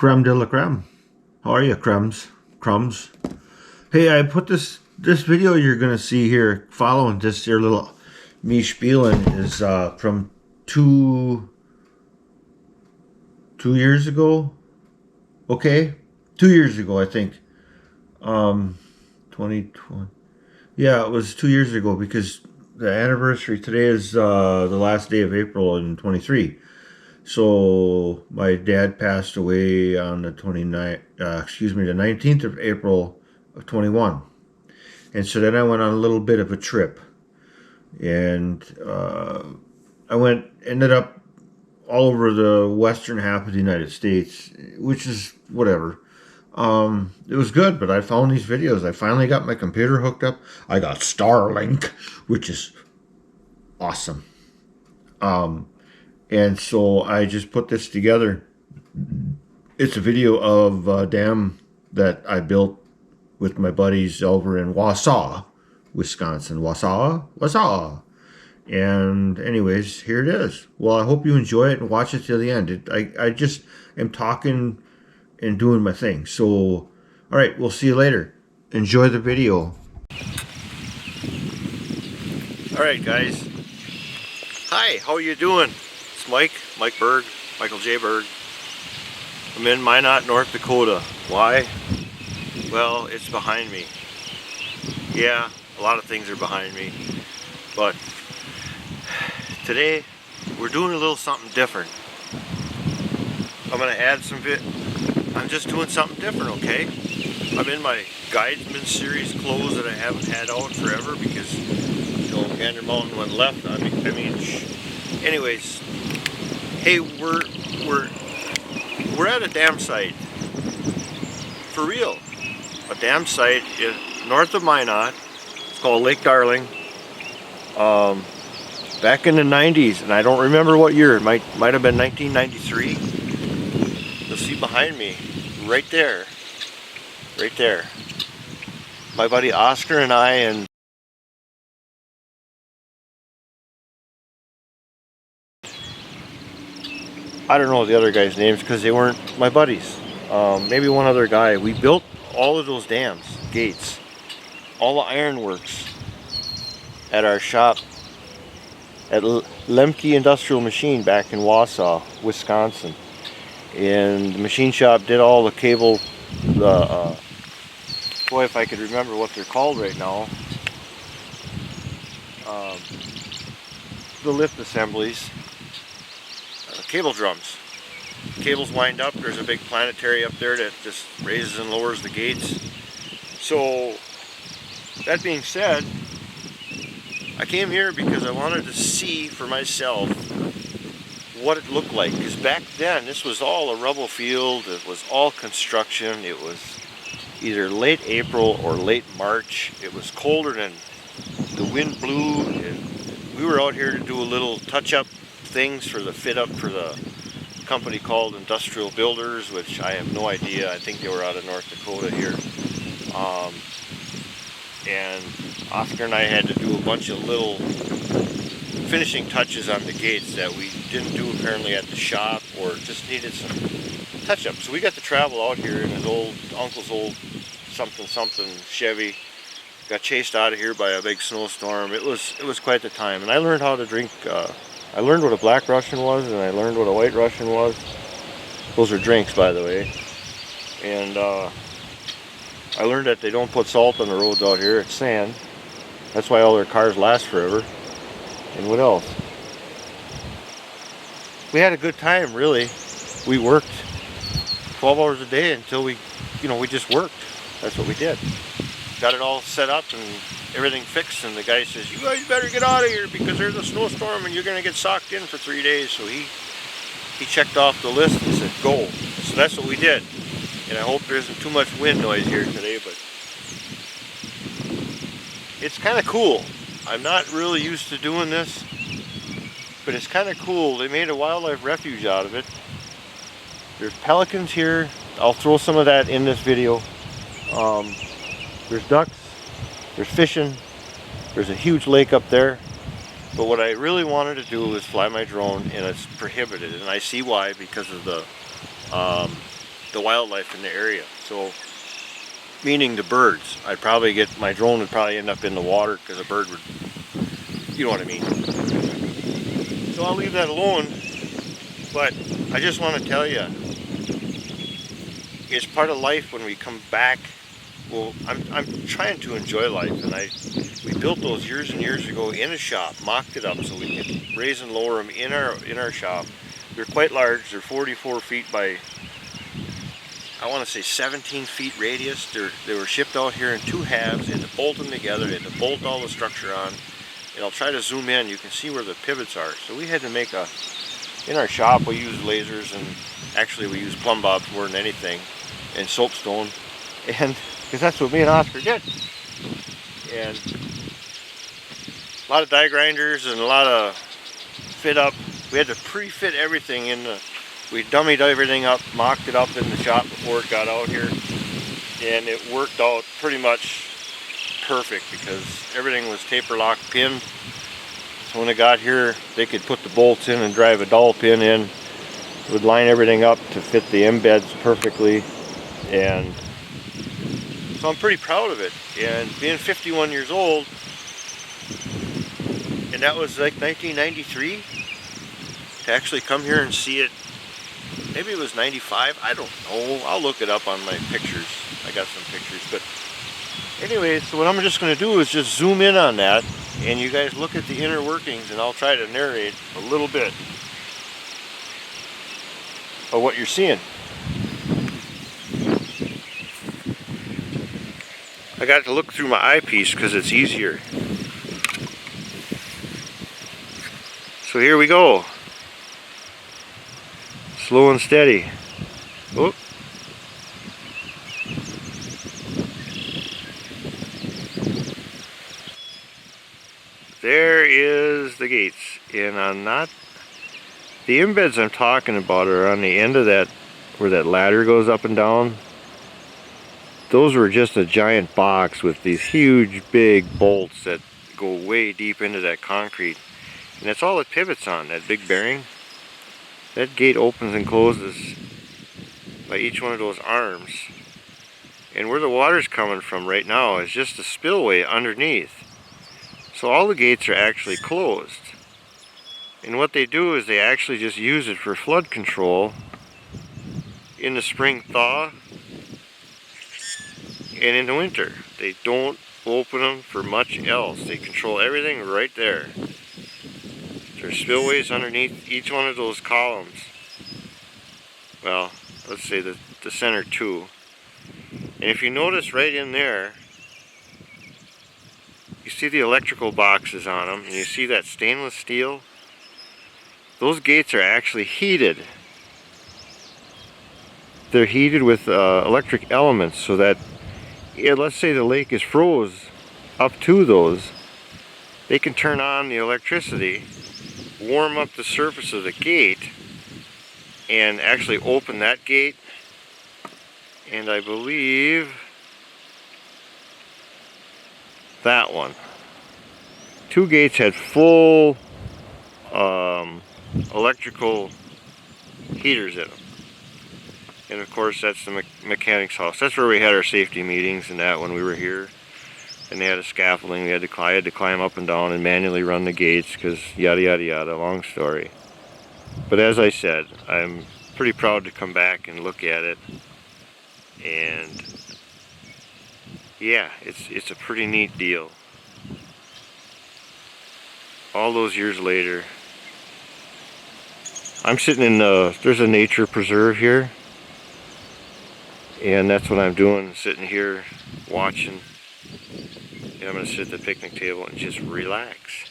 Creme de la creme. How are you, crumbs? Crumbs. Hey, I put this video you're gonna see here, following this your little me spieling, is from two years ago. Okay, 2 years ago, I think. 2020. Yeah, it was 2 years ago because the anniversary today is the last day of April in 23. So my dad passed away on the 19th of April of 21. And so then I went on a little bit of a trip. And ended up all over the western half of the United States, which is whatever. It was good, but I found these videos. I finally got my computer hooked up. I got Starlink, which is awesome. And so I just put this together. It's a video of a dam that I built with my buddies over in Wausau, Wisconsin. Wausau. And anyways, here it is. Well, I hope you enjoy it and watch it till the end. I just am talking and doing my thing. So, all right, we'll see you later. Enjoy the video. All right, guys. Hi, how are you doing? It's Mike Berg, Michael J. Berg. I'm in Minot, North Dakota. Why? Well, it's behind me. Yeah, a lot of things are behind me. But today, we're doing a little something different. I'm going to add some I'm just doing something different, okay? I'm in my Guidesman series clothes that I haven't had out forever because, you know, Gander Mountain went left. Anyways, hey, we're at a dam site. For real. A dam site is north of Minot. It's called Lake Darling. Back in the 90s, and I don't remember what year. It might have been 1993. You'll see behind me, right there. My buddy Oscar and I don't know the other guys' names because they weren't my buddies. Maybe one other guy. We built all of those dams, gates, all the ironworks at our shop at Lemke Industrial Machine back in Wausau, Wisconsin. And the machine shop did all the cable, boy, if I could remember what they're called right now, the lift assemblies, cable drums. Cables wind up, there's a big planetary up there that just raises and lowers the gates. So, that being said, I came here because I wanted to see for myself what it looked like. Because back then, this was all a rubble field. It was all construction. It was either late April or late March. It was colder than the wind blew. We were out here to do a little touch-up things for the fit-up for the company called Industrial Builders, which I have no idea. I think they were out of North Dakota here. And Oscar and I had to do a bunch of little finishing touches on the gates that we didn't do apparently at the shop, or just needed some touch-up. So we got to travel out here in his uncle's old something Chevy. Got chased out of here by a big snowstorm. It was quite the time, and I learned how to drink. I learned what a black Russian was, and I learned what a white Russian was. Those are drinks, by the way. And I learned that they don't put salt on the roads out here. It's sand. That's why all their cars last forever. And what else? We had a good time, really. We worked 12 hours a day until we just worked. That's what we did. Got it all set up and everything fixed, and the guy says, you guys better get out of here because there's a snowstorm and you're going to get socked in for 3 days. So he checked off the list and said, go. So that's what we did. And I hope there isn't too much wind noise here today, but it's kind of cool. I'm not really used to doing this, but it's kind of cool. They made a wildlife refuge out of it. There's pelicans here. I'll throw some of that in this video. There's ducks, there's fishing, there's a huge lake up there. But what I really wanted to do was fly my drone, and it's prohibited. And I see why, because of the the wildlife in the area. So, meaning the birds. My drone would probably end up in the water because a bird would, you know what I mean. So I'll leave that alone, but I just want to tell you, it's part of life when we come back. Well, I'm trying to enjoy life, and we built those years and years ago in a shop, mocked it up so we could raise and lower them in our shop. They're quite large. They're 44 feet by, I want to say 17 feet radius. They were shipped out here in 2 halves. They had to bolt them together. They had to bolt all the structure on. And I'll try to zoom in. You can see where the pivots are. So we had to make in our shop we use lasers, and actually we use plumb bobs more than anything, and soapstone, and because that's what me and Oscar did. And a lot of die grinders and a lot of fit up. We had to pre-fit everything we dummied everything up, mocked it up in the shop before it got out here, and it worked out pretty much perfect because everything was taper lock pinned. So when it got here, they could put the bolts in and drive a dowel pin in. It would line everything up to fit the embeds perfectly, and so I'm pretty proud of it. And being 51 years old, and that was like 1993, to actually come here and see it, maybe it was 95, I don't know, I'll look it up on my pictures. I got some pictures, but anyway, so what I'm just going to do is just zoom in on that, and you guys look at the inner workings, and I'll try to narrate a little bit of what you're seeing. I got to look through my eyepiece because it's easier. So here we go. Slow and steady. Whoop. There is the gates, and the embeds I'm talking about are on the end of that, where that ladder goes up and down. Those were just a giant box with these huge big bolts that go way deep into that concrete, and that's all it pivots on, that big bearing. That gate opens and closes by each one of those arms, and where the water's coming from right now is just a spillway underneath. So all the gates are actually closed, and what they do is they actually just use it for flood control in the spring thaw and in the winter. They don't open them for much else. They control everything right there. There's spillways underneath each one of those columns. Well, let's say the center 2. And if you notice right in there, you see the electrical boxes on them, and you see that stainless steel? Those gates are actually heated. They're heated with electric elements so that, let's say the lake is froze up to those, they can turn on the electricity, warm up the surface of the gate, and actually open that gate. And I believe that one. 2 gates had full electrical heaters in them. And of course that's the mechanic's house. That's where we had our safety meetings and that when we were here. And they had a scaffolding. I had to climb up and down and manually run the gates because yada yada yada, long story. But as I said, I'm pretty proud to come back and look at it. And yeah, it's a pretty neat deal. All those years later, I'm sitting in there's a nature preserve here, and that's what I'm doing, sitting here watching. And I'm going to sit at the picnic table and just relax.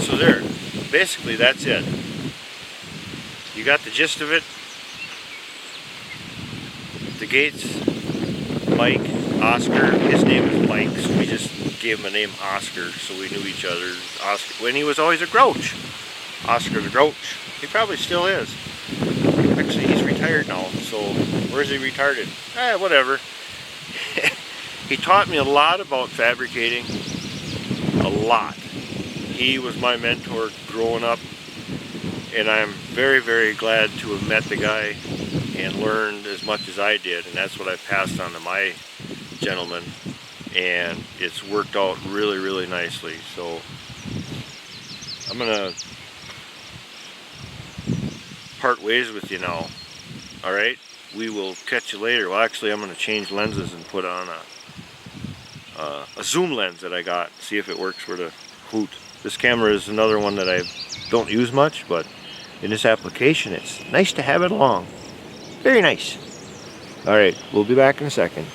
So there, basically that's it. You got the gist of it. The gates, Mike, Oscar, his name is Mike, so we just gave him a name Oscar so we knew each other. Oscar, when he was always a grouch. Oscar the Grouch. He probably still is. Actually, he's retired now, so where's he retired in? Whatever. He taught me a lot about fabricating, a lot. He was my mentor growing up, and I'm very, very glad to have met the guy and learned as much as I did, and that's what I've passed on to my gentleman, and it's worked out really, really nicely. So I'm gonna part ways with you now. All right, we will catch you later. Well, actually, I'm gonna change lenses and put on a zoom lens that I got, see if it works for the hoot. This camera is another one that I don't use much, but in this application it's nice to have it along. Very nice. Alright, we'll be back in a second.